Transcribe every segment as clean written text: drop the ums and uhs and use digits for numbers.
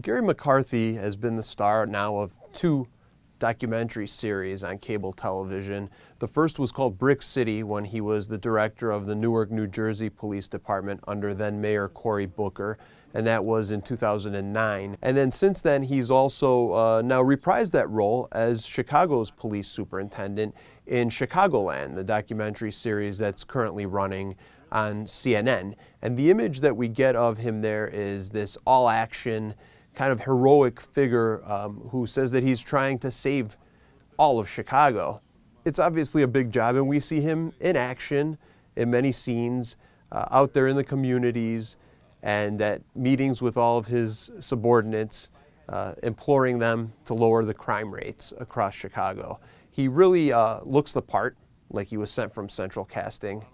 Garry McCarthy has been the star now of two documentary series on cable television. The first was called Brick City, when he was the director of the Newark, New Jersey Police Department under then Mayor Cory Booker, and that was in 2009. And then since then, he's also now reprised that role as Chicago's police superintendent in Chicagoland, the documentary series that's currently running on CNN. And the image that we get of him there is this all-action, kind of heroic figure who says that he's trying to save all of Chicago. It's obviously a big job, and we see him in action in many scenes out there in the communities and at meetings with all of his subordinates, imploring them to lower the crime rates across Chicago. He really looks the part, like he was sent from Central Casting,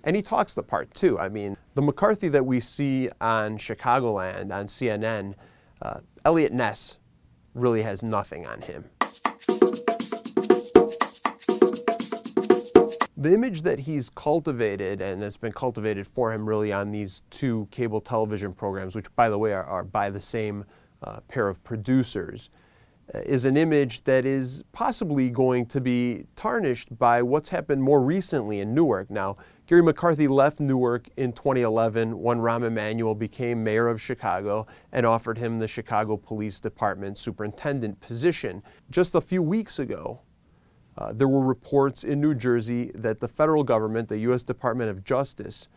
and he talks the part too. I mean, the McCarthy that we see on Chicagoland, on CNN, Elliot Ness really has nothing on him. The image that he's cultivated, and that's been cultivated for him really on these two cable television programs, which by the way are by the same pair of producers, is an image that is possibly going to be tarnished by what's happened more recently in Newark. Now, Garry McCarthy left Newark in 2011 when Rahm Emanuel became mayor of Chicago and offered him the Chicago Police Department superintendent position. Just a few weeks ago, there were reports in New Jersey that the federal government, the U.S. Department of Justice,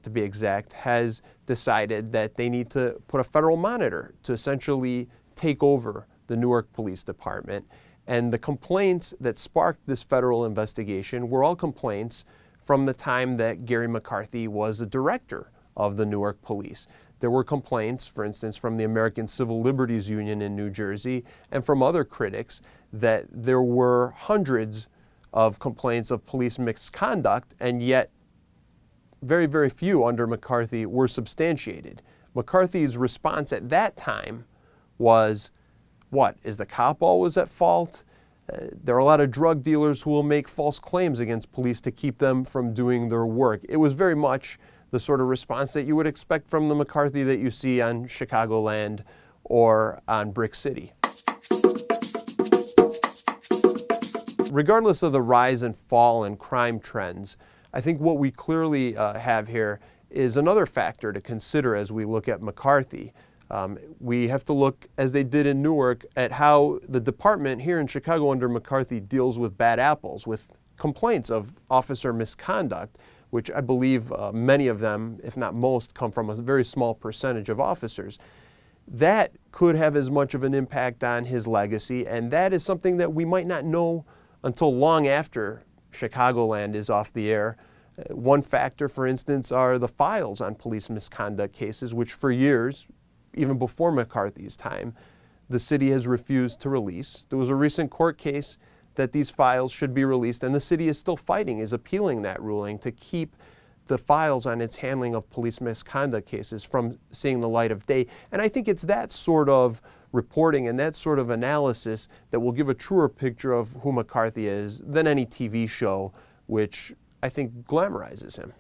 to be exact, has decided that they need to put a federal monitor to essentially take over the Newark Police Department. And the complaints that sparked this federal investigation were all complaints from the time that Garry McCarthy was the director of the Newark Police. There were complaints, for instance, from the American Civil Liberties Union in New Jersey and from other critics that there were hundreds of complaints of police misconduct, and yet very, very few under McCarthy were substantiated. McCarthy's response at that time was, what, is the cop always at fault? There are a lot of drug dealers who will make false claims against police to keep them from doing their work. It was very much the sort of response that you would expect from the McCarthy that you see on Chicagoland or on Brick City. Regardless of the rise and fall in crime trends, I think what we clearly have here is another factor to consider as we look at McCarthy. We have to look, as they did in Newark, at how the department here in Chicago under McCarthy deals with bad apples, with complaints of officer misconduct, which I believe many of them, if not most, come from a very small percentage of officers. That could have as much of an impact on his legacy, and that is something that we might not know until long after Chicagoland is off the air. One factor, for instance, are the files on police misconduct cases, which for years, even before McCarthy's time, the city has refused to release. There was a recent court case that these files should be released, and the city is still fighting, is appealing that ruling to keep the files on its handling of police misconduct cases from seeing the light of day. And I think it's that sort of reporting and that sort of analysis that will give a truer picture of who McCarthy is than any TV show, which I think glamorizes him.